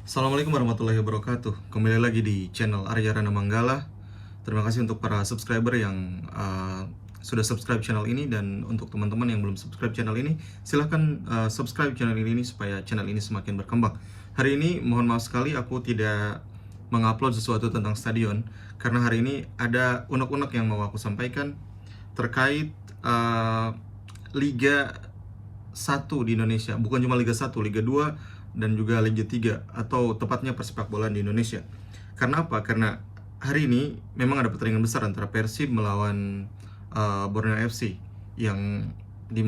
Assalamualaikum warahmatullahi wabarakatuh. Kembali lagi di channel Arya Rana Manggala. Terima kasih untuk para subscriber yang sudah subscribe channel ini, dan untuk teman-teman yang belum subscribe channel ini, silahkan subscribe channel ini supaya channel ini semakin berkembang. Hari ini mohon maaf sekali aku tidak mengupload sesuatu tentang stadion karena hari ini ada unek-unek yang mau aku sampaikan terkait Liga 1 di Indonesia. Bukan cuma Liga 1, Liga 2 dan juga Liga 3, atau tepatnya persepak bolaan di Indonesia. Karena apa? Karena hari ini memang ada pertandingan besar antara Persib melawan Borneo FC, yang di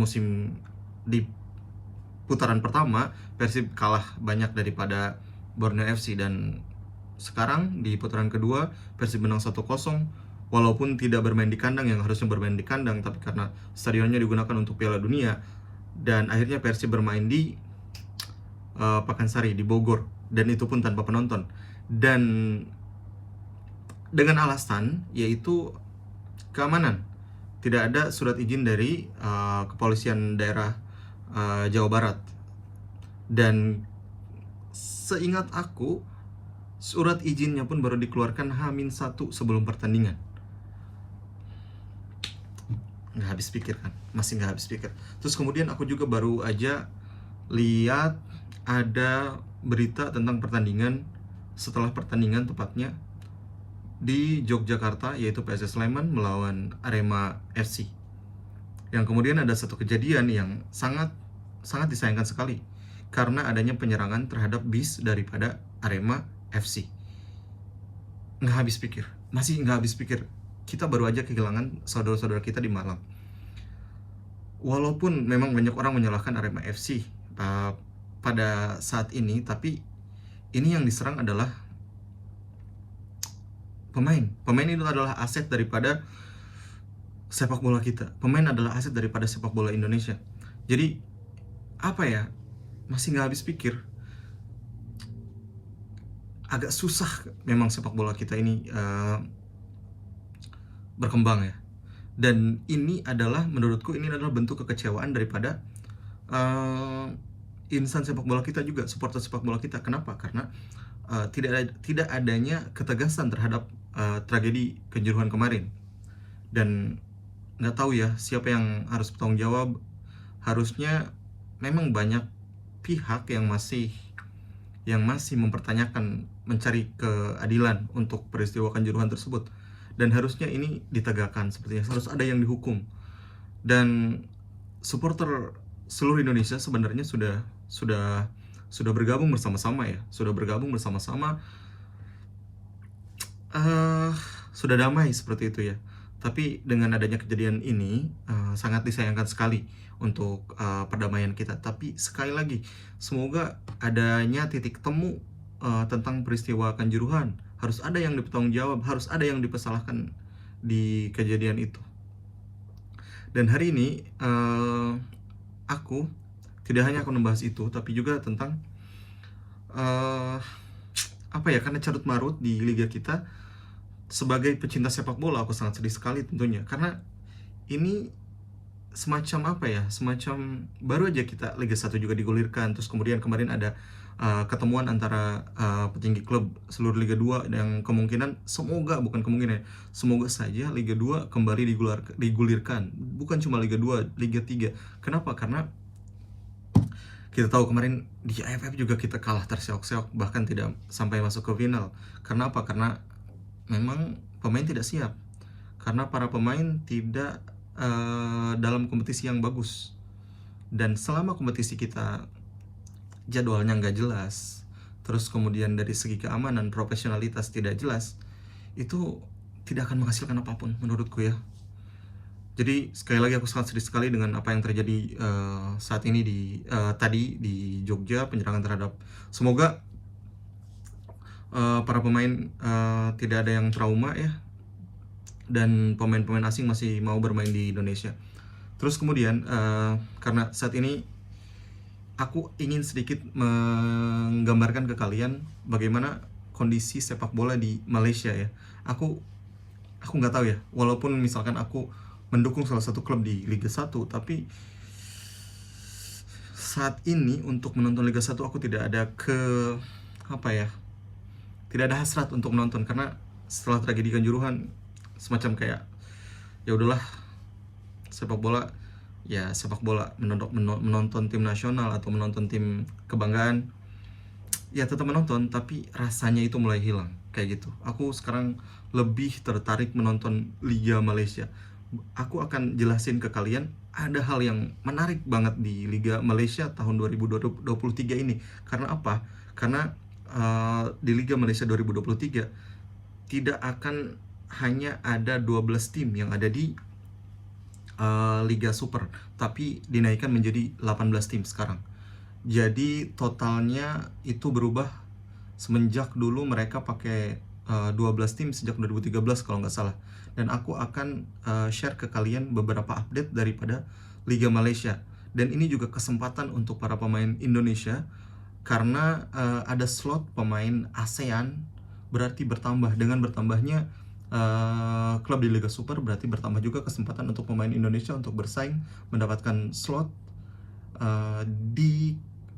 putaran pertama Persib kalah banyak daripada Borneo FC, dan sekarang di putaran kedua Persib menang 1-0 walaupun tidak bermain di kandang yang harusnya bermain di kandang, tapi karena stadionnya digunakan untuk Piala Dunia, dan akhirnya Persib bermain di Pakansari di Bogor, dan itu pun tanpa penonton, dan dengan alasan yaitu keamanan. Tidak ada surat izin dari kepolisian daerah Jawa Barat, dan seingat aku surat izinnya pun baru dikeluarkan H-1 sebelum pertandingan. Nggak habis pikir kan, masih nggak habis pikir. Terus kemudian aku juga baru aja lihat ada berita tentang pertandingan, setelah pertandingan tepatnya di Yogyakarta, yaitu PSS Sleman melawan Arema FC, yang kemudian ada satu kejadian yang sangat disayangkan sekali karena adanya penyerangan terhadap bis daripada Arema FC. Nggak habis pikir, masih nggak habis pikir. Kita baru aja kehilangan saudara-saudara kita di Malang. Walaupun memang banyak orang menyalahkan Arema FC pada saat ini, tapi ini yang diserang adalah pemain. Pemain itu adalah aset daripada sepak bola kita. Pemain adalah aset daripada sepak bola Indonesia. Jadi apa ya, masih nggak habis pikir. Agak susah memang sepak bola kita ini berkembang ya. Dan ini adalah, menurutku ini adalah bentuk kekecewaan daripada insan sepak bola kita juga, supporter sepak bola kita. Kenapa? Karena tidak adanya ketegasan terhadap tragedi Kanjuruhan kemarin, dan nggak tahu ya siapa yang harus bertanggung jawab. Harusnya memang banyak pihak yang masih mempertanyakan, mencari keadilan untuk peristiwa Kanjuruhan tersebut, dan harusnya ini ditegakkan. Sepertinya harus ada yang dihukum, dan supporter seluruh Indonesia sebenarnya sudah bergabung bersama-sama ya, sudah damai seperti itu ya. Tapi dengan adanya kejadian ini sangat disayangkan sekali untuk perdamaian kita. Tapi sekali lagi, semoga adanya titik temu tentang peristiwa Kanjuruhan. Harus ada yang bertanggung jawab, harus ada yang dipersalahkan di kejadian itu. Dan hari ini aku tidak hanya akan membahas itu, tapi juga tentang karena carut marut di liga kita. Sebagai pecinta sepak bola, aku sangat sedih sekali tentunya, karena ini semacam baru aja kita Liga 1 juga digulirkan. Terus kemudian kemarin ada ketemuan antara petinggi klub seluruh Liga 2 yang semoga saja Liga 2 kembali digulirkan. Bukan cuma Liga 2, Liga 3. Kenapa? Karena kita tahu kemarin di AFF juga kita kalah terseok-seok, bahkan tidak sampai masuk ke final. Karena apa? Karena memang pemain tidak siap, karena para pemain tidak dalam kompetisi yang bagus. Dan selama kompetisi kita jadwalnya nggak jelas, terus kemudian dari segi keamanan, profesionalitas tidak jelas, itu tidak akan menghasilkan apapun menurutku ya. Jadi sekali lagi aku sangat sedih sekali dengan apa yang terjadi saat ini tadi di Jogja, penyerangan terhadap. Semoga para pemain tidak ada yang trauma ya, dan pemain-pemain asing masih mau bermain di Indonesia. Terus kemudian karena saat ini aku ingin sedikit menggambarkan ke kalian bagaimana kondisi sepak bola di Malaysia ya. Aku nggak tahu ya, walaupun misalkan aku mendukung salah satu klub di Liga 1, tapi saat ini untuk menonton Liga 1 aku tidak ada apa ya, tidak ada hasrat untuk menonton, karena setelah tragedi Kanjuruhan semacam kayak ya udahlah, sepak bola ya sepak bola, menonton tim nasional atau menonton tim kebanggaan ya tetap menonton, tapi rasanya itu mulai hilang kayak gitu. Aku sekarang lebih tertarik menonton Liga Malaysia. Aku akan jelasin ke kalian ada hal yang menarik banget di Liga Malaysia tahun 2023 ini. Karena apa? Karena di Liga Malaysia 2023 tidak akan hanya ada 12 tim yang ada di Liga Super, tapi dinaikkan menjadi 18 tim sekarang. Jadi totalnya itu berubah semenjak dulu mereka pakai 12 tim sejak 2013 kalau nggak salah. Dan aku akan share ke kalian beberapa update daripada Liga Malaysia. Dan ini juga kesempatan untuk para pemain Indonesia, karena ada slot pemain ASEAN berarti bertambah. Dengan bertambahnya klub di Liga Super berarti bertambah juga kesempatan untuk pemain Indonesia untuk bersaing mendapatkan slot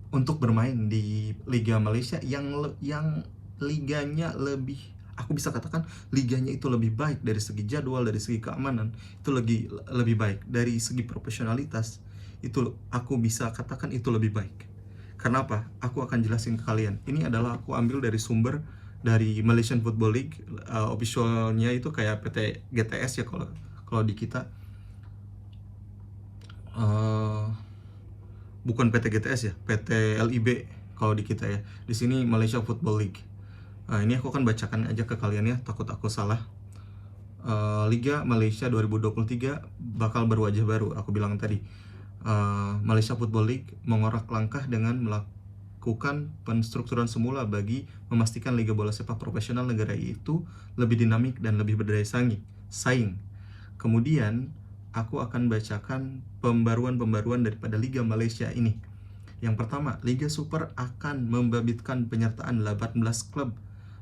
untuk bermain di Liga Malaysia yang liganya lebih, aku bisa katakan liganya itu lebih baik dari segi jadwal, dari segi keamanan, itu lebih baik dari segi profesionalitas. Itu aku bisa katakan itu lebih baik. Karena apa? Aku akan jelasin ke kalian. Ini adalah aku ambil dari sumber dari Malaysian Football League, officialnya itu kayak PT GTS ya kalau di kita. Bukan PT GTS ya, PT LIB kalau di kita ya. Di sini Malaysia Football League. Ini aku akan bacakan aja ke kalian ya, takut aku salah. Liga Malaysia 2023 bakal berwajah baru, aku bilang tadi. Malaysia Football League mengorak langkah dengan melakukan penstrukturan semula bagi memastikan liga bola sepak profesional negara itu lebih dinamik dan lebih berdaya saing. Kemudian aku akan bacakan pembaruan daripada Liga Malaysia ini. Yang pertama, Liga Super akan membabitkan penyertaan 18 klub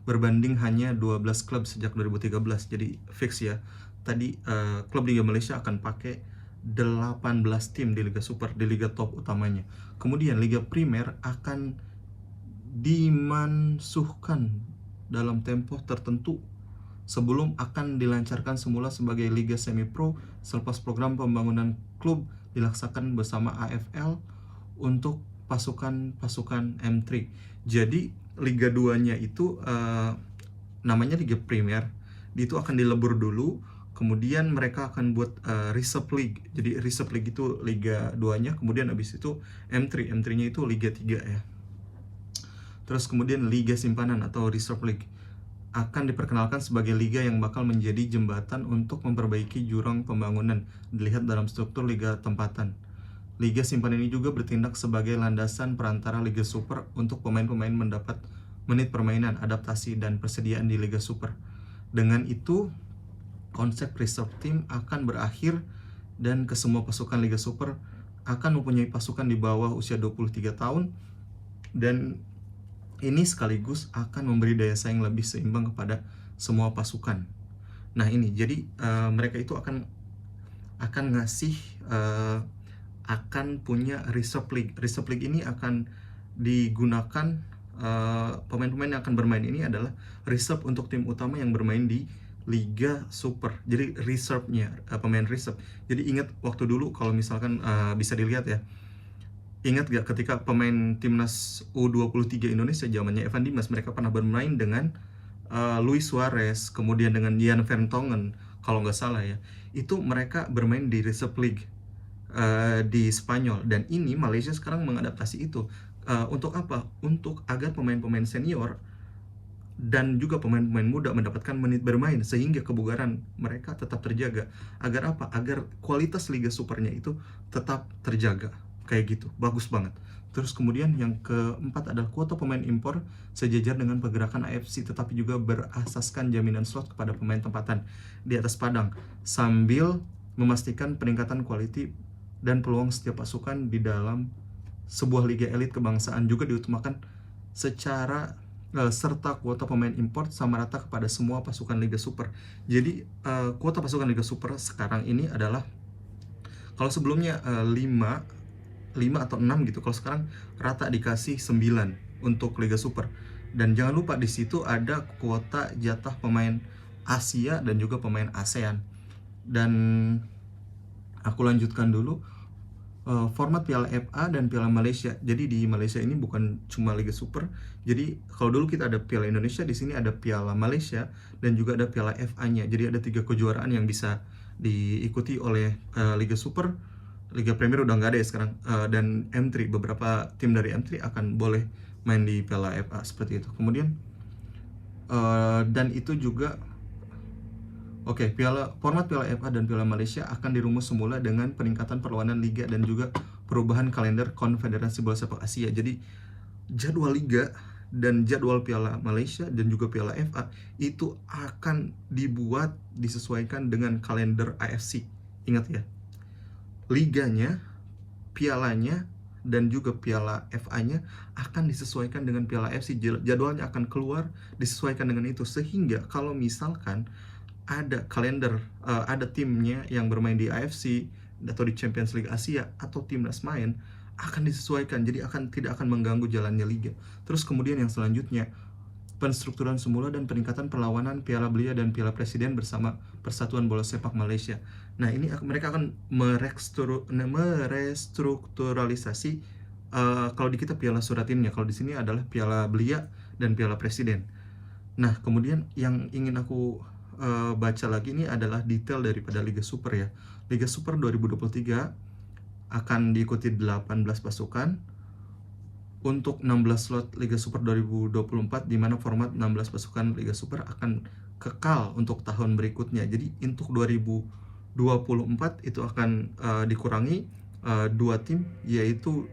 berbanding hanya 12 klub sejak 2013. Jadi fix ya. Tadi klub Liga Malaysia akan pakai 18 tim di Liga Super, di liga top utamanya. Kemudian Liga Primer akan dimansuhkan dalam tempo tertentu sebelum akan dilancarkan semula sebagai Liga Semi Pro selepas program pembangunan klub dilaksanakan bersama AFL untuk pasukan M3. Jadi Liga 2-nya itu namanya Liga Premier, itu akan dilebur dulu, kemudian mereka akan buat Reserve League. Jadi Reserve League itu Liga 2-nya, kemudian habis itu M3-nya itu Liga 3 ya. Terus kemudian Liga Simpanan atau Reserve League akan diperkenalkan sebagai liga yang bakal menjadi jembatan untuk memperbaiki jurang pembangunan dilihat dalam struktur liga tempatan. Liga Simpanan ini juga bertindak sebagai landasan perantara Liga Super untuk pemain-pemain mendapat menit permainan, adaptasi, dan persediaan di Liga Super. Dengan itu, konsep reserve team akan berakhir dan kesemua pasukan Liga Super akan mempunyai pasukan di bawah usia 23 tahun, dan ini sekaligus akan memberi daya saing lebih seimbang kepada semua pasukan. Nah ini, jadi mereka itu akan ngasih, akan punya Reserve League. Reserve League ini akan digunakan, pemain-pemain yang akan bermain ini adalah reserve untuk tim utama yang bermain di Liga Super. Jadi reserve-nya, pemain reserve. Jadi ingat waktu dulu kalau misalkan bisa dilihat ya, ingat gak ketika pemain timnas U23 Indonesia zamannya Evan Dimas, mereka pernah bermain dengan Luis Suarez, kemudian dengan Jan Vertonghen kalau nggak salah ya. Itu mereka bermain di Reserve League di Spanyol, dan ini Malaysia sekarang mengadaptasi itu. Untuk apa? Untuk agar pemain-pemain senior dan juga pemain-pemain muda mendapatkan menit bermain sehingga kebugaran mereka tetap terjaga. Agar apa? Agar kualitas Liga Supernya itu tetap terjaga. Kayak gitu, bagus banget. Terus kemudian yang keempat adalah kuota pemain impor sejajar dengan pergerakan AFC, tetapi juga berasaskan jaminan slot kepada pemain tempatan di atas padang, sambil memastikan peningkatan kualitas dan peluang setiap pasukan di dalam sebuah liga elit kebangsaan juga diutamakan secara serta kuota pemain import sama rata kepada semua pasukan Liga Super. Jadi kuota pasukan Liga Super sekarang ini adalah, kalau sebelumnya 5 atau 6 gitu, kalau sekarang rata dikasih 9 untuk Liga Super. Dan jangan lupa di situ ada kuota jatah pemain Asia dan juga pemain ASEAN. Dan aku lanjutkan dulu format Piala FA dan Piala Malaysia. Jadi di Malaysia ini bukan cuma Liga Super. Jadi kalau dulu kita ada Piala Indonesia, di sini ada Piala Malaysia dan juga ada Piala FA-nya. Jadi ada 3 kejuaraan yang bisa diikuti oleh Liga Super. Liga Premier udah nggak ada ya sekarang, dan M3, beberapa tim dari M3 akan boleh main di Piala FA seperti itu. Kemudian dan itu juga format Piala FA dan Piala Malaysia akan dirumus semula dengan peningkatan perlawanan liga dan juga perubahan kalender Konfederasi Bola Sepak Asia. Jadi jadwal liga dan jadwal Piala Malaysia dan juga Piala FA itu akan disesuaikan dengan kalender AFC. Ingat ya, liganya, pialanya, dan juga Piala FA-nya akan disesuaikan dengan Piala AFC. Jadwalnya akan keluar disesuaikan dengan itu, sehingga kalau misalkan ada kalender, ada timnya yang bermain di AFC atau di Champions League Asia atau timnas main, akan disesuaikan, jadi tidak akan mengganggu jalannya liga. Terus kemudian yang selanjutnya, penstrukturan semula dan peningkatan perlawanan Piala Belia dan Piala Presiden bersama Persatuan Bola Sepak Malaysia. Nah, ini mereka akan merestrukturalisasi, kalau di kita Piala Suratinnya, kalau di sini adalah Piala Belia dan Piala Presiden. Nah, kemudian yang ingin aku baca lagi ini adalah detail daripada Liga Super ya. Liga Super 2023 akan diikuti 18 pasukan untuk 16 slot Liga Super 2024, di mana format 16 pasukan Liga Super akan kekal untuk tahun berikutnya. Jadi untuk 2024 itu akan dikurangi 2 tim, yaitu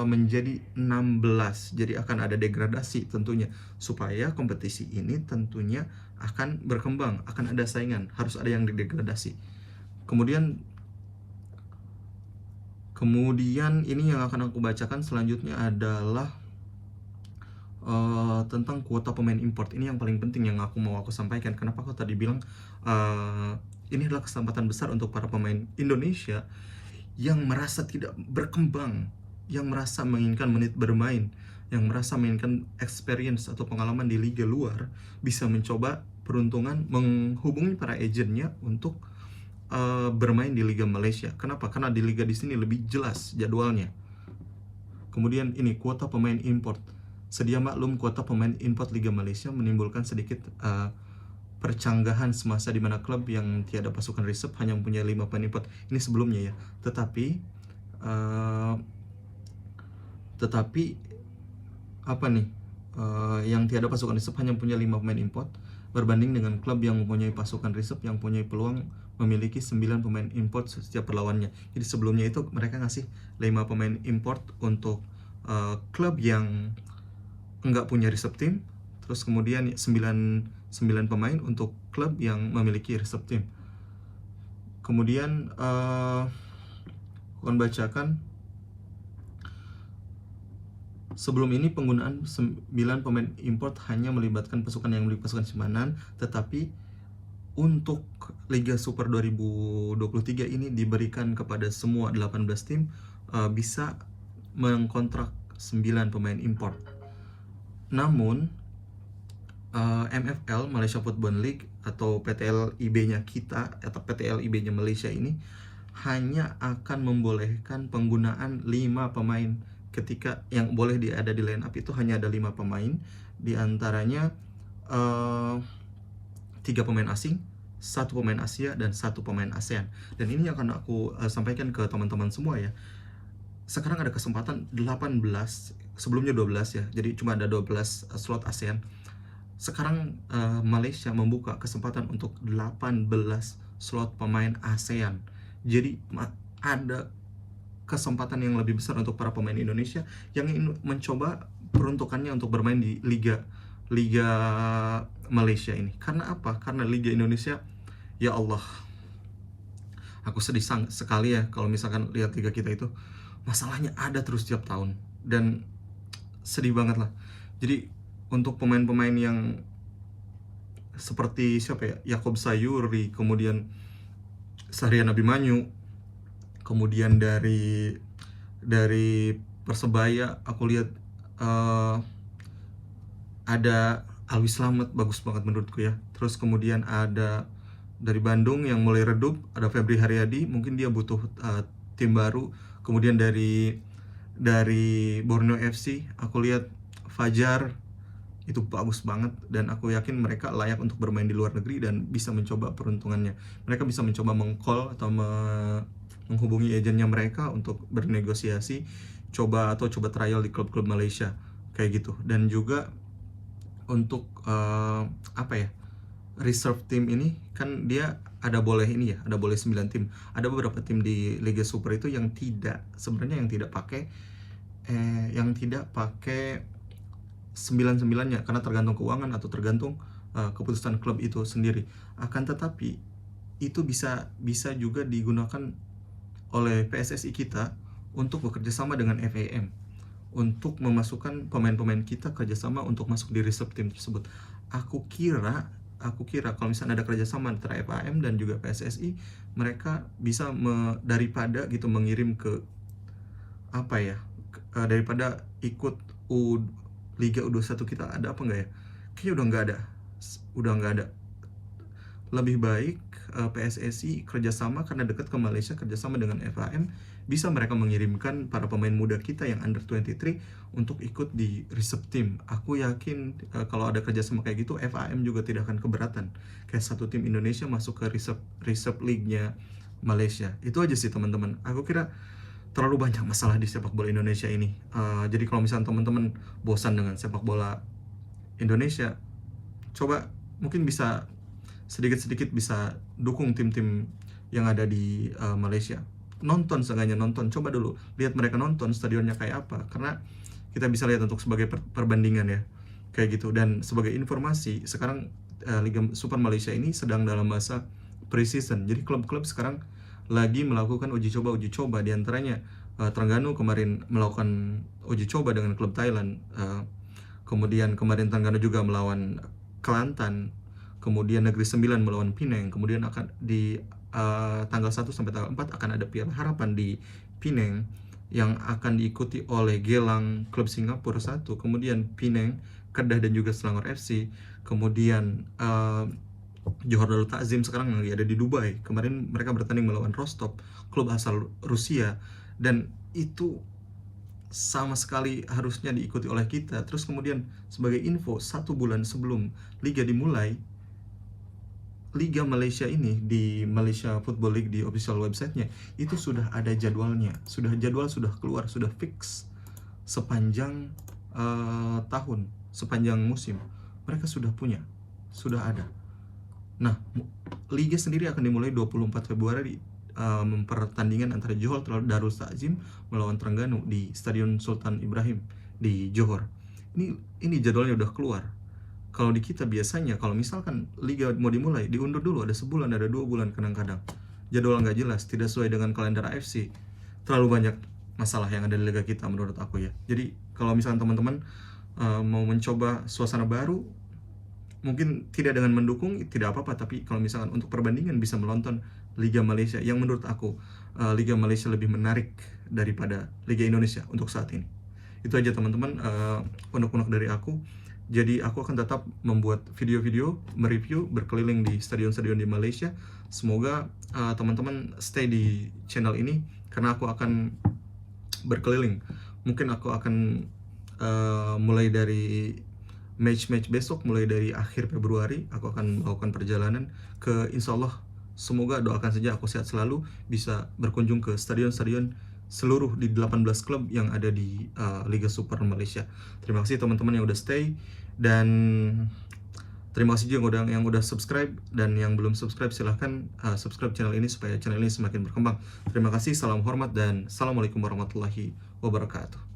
menjadi 16. Jadi akan ada degradasi tentunya, supaya kompetisi ini tentunya akan berkembang, akan ada saingan, harus ada yang didegradasi. Kemudian ini yang akan aku bacakan selanjutnya adalah tentang kuota pemain import. Ini yang paling penting yang aku sampaikan. Kenapa aku tadi bilang ini adalah kesempatan besar untuk para pemain Indonesia yang merasa tidak berkembang, yang merasa menginginkan menit bermain, yang merasa menginginkan experience atau pengalaman di liga luar, bisa mencoba peruntungan menghubungi para agentnya untuk bermain di Liga Malaysia. Kenapa? Karena di liga di sini lebih jelas jadwalnya. Kemudian ini kuota pemain import. Sedia maklum, kuota pemain import Liga Malaysia menimbulkan sedikit percanggahan semasa di mana klub yang tiada pasukan reserve hanya mempunyai 5 pemain import. Ini sebelumnya ya. Tetapi apa nih? Yang tiada pasukan reserve hanya mempunyai 5 pemain import, berbanding dengan klub yang mempunyai pasukan reserve yang mempunyai peluang memiliki 9 pemain import setiap perlawannya. Jadi sebelumnya itu mereka ngasih 5 pemain import untuk klub yang enggak punya reserve team, terus kemudian 9 pemain untuk klub yang memiliki reserve team. Kemudian akan bacakan. Sebelum ini penggunaan 9 pemain import hanya melibatkan pasukan yang memiliki pasukan simpanan, tetapi untuk Liga Super 2023 ini diberikan kepada semua 18 tim bisa mengkontrak 9 pemain import. Namun MFL, Malaysia Football League, atau PTLIB-nya kita atau PTLIB-nya Malaysia ini hanya akan membolehkan penggunaan 5 pemain. Ketika yang boleh ada di line up itu hanya ada 5 pemain, diantaranya 3 pemain asing, 1 pemain Asia, dan 1 pemain ASEAN. Dan ini akan aku sampaikan ke teman-teman semua ya. Sekarang ada kesempatan 18, sebelumnya 12 ya, jadi cuma ada 12 slot ASEAN. Sekarang Malaysia membuka kesempatan untuk 18 slot pemain ASEAN. Jadi ada kesempatan yang lebih besar untuk para pemain Indonesia yang ingin mencoba peruntukannya untuk bermain di Liga Malaysia ini. Karena apa? Karena Liga Indonesia, ya Allah, aku sedih sekali ya kalau misalkan lihat liga kita itu masalahnya ada terus tiap tahun, dan sedih banget lah. Jadi untuk pemain-pemain yang seperti siapa ya, Yaakob Sayuri, kemudian Sahrian Abimanyu, kemudian dari Persebaya aku lihat ada Alwi Slamet, bagus banget menurutku ya. Terus kemudian ada dari Bandung yang mulai redup, ada Febri Haryadi, mungkin dia butuh tim baru. Kemudian dari Borneo FC aku lihat Fajar, itu bagus banget, dan aku yakin mereka layak untuk bermain di luar negeri dan bisa mencoba peruntungannya. Mereka bisa mencoba meng-call atau menghubungi agennya mereka untuk bernegosiasi, coba trial di klub-klub Malaysia kayak gitu. Dan juga untuk reserve team ini kan dia ada boleh 9 tim. Ada beberapa tim di Liga Super itu yang tidak pakai 9-9-nya karena tergantung keuangan atau tergantung keputusan klub itu sendiri. Akan tetapi itu bisa juga digunakan oleh PSSI kita untuk bekerja sama dengan FAM untuk memasukkan pemain-pemain kita kerjasama untuk masuk di reserve tim tersebut. Aku kira kalau misalnya ada kerjasama antara FAM dan juga PSSI, mereka bisa daripada gitu mengirim ke daripada ikut Liga U21 kita ada apa nggak ya? Kayaknya udah nggak ada. Lebih baik PSSI kerjasama, karena dekat ke Malaysia, kerjasama dengan FAM, bisa mereka mengirimkan para pemain muda kita yang under 23 untuk ikut di reserve team. Aku yakin kalau ada kerjasama kayak gitu, FAM juga tidak akan keberatan. Kayak satu tim Indonesia masuk ke reserve league-nya Malaysia. Itu aja sih teman-teman. Aku kira terlalu banyak masalah di sepak bola Indonesia ini. Jadi kalau misalnya teman-teman bosan dengan sepak bola Indonesia, coba mungkin bisa sedikit-sedikit bisa dukung tim-tim yang ada di Malaysia. Seenggaknya nonton, coba dulu lihat mereka nonton stadionnya kayak apa, karena kita bisa lihat untuk sebagai perbandingan ya, kayak gitu. Dan sebagai informasi, sekarang Liga Super Malaysia ini sedang dalam masa pre-season. Jadi klub-klub sekarang lagi melakukan uji coba, diantaranya Terengganu kemarin melakukan uji coba dengan klub Thailand, kemudian kemarin Terengganu juga melawan Kelantan, kemudian Negeri Sembilan melawan Penang, kemudian akan di tanggal 1 sampai tanggal 4 akan ada Piala Harapan di Penang yang akan diikuti oleh Gelang klub Singapura 1, kemudian Penang, Kedah dan juga Selangor FC, kemudian Johor Darul Takzim sekarang lagi ada di Dubai. Kemarin mereka bertanding melawan Rostov, klub asal Rusia, dan itu sama sekali harusnya diikuti oleh kita. Terus kemudian sebagai info, 1 bulan sebelum liga dimulai, Liga Malaysia ini di Malaysia Football League di official website-nya itu sudah ada jadwalnya, jadwal sudah keluar, sudah fix sepanjang tahun, sepanjang musim mereka sudah punya, sudah ada. Nah, liga sendiri akan dimulai 24 Februari pertandingan antara Johor Darul Takzim melawan Terengganu di Stadion Sultan Ibrahim di Johor. Ini jadwalnya udah keluar. Kalau di kita biasanya kalau misalkan liga mau dimulai, diundur dulu, ada sebulan, ada 2 bulan kadang-kadang. Jadwal nggak jelas, tidak sesuai dengan kalender AFC. Terlalu banyak masalah yang ada di liga kita menurut aku ya. Jadi kalau misalkan teman-teman mau mencoba suasana baru, mungkin tidak dengan mendukung tidak apa-apa, tapi kalau misalkan untuk perbandingan bisa menonton Liga Malaysia, yang menurut aku Liga Malaysia lebih menarik daripada Liga Indonesia untuk saat ini. Itu aja teman-teman, unek-unek dari aku. Jadi aku akan tetap membuat video-video mereview berkeliling di stadion-stadion di Malaysia. Semoga teman-teman stay di channel ini karena aku akan berkeliling. Mungkin aku akan mulai dari match besok, mulai dari akhir Februari aku akan melakukan perjalanan ke, insya Allah, semoga doakan saja aku sehat selalu, bisa berkunjung ke stadion-stadion seluruh di 18 klub yang ada di Liga Super Malaysia. Terima kasih teman-teman yang udah stay, dan terima kasih juga yang udah subscribe, dan yang belum subscribe silahkan subscribe channel ini supaya channel ini semakin berkembang. Terima kasih, salam hormat, dan assalamualaikum warahmatullahi wabarakatuh.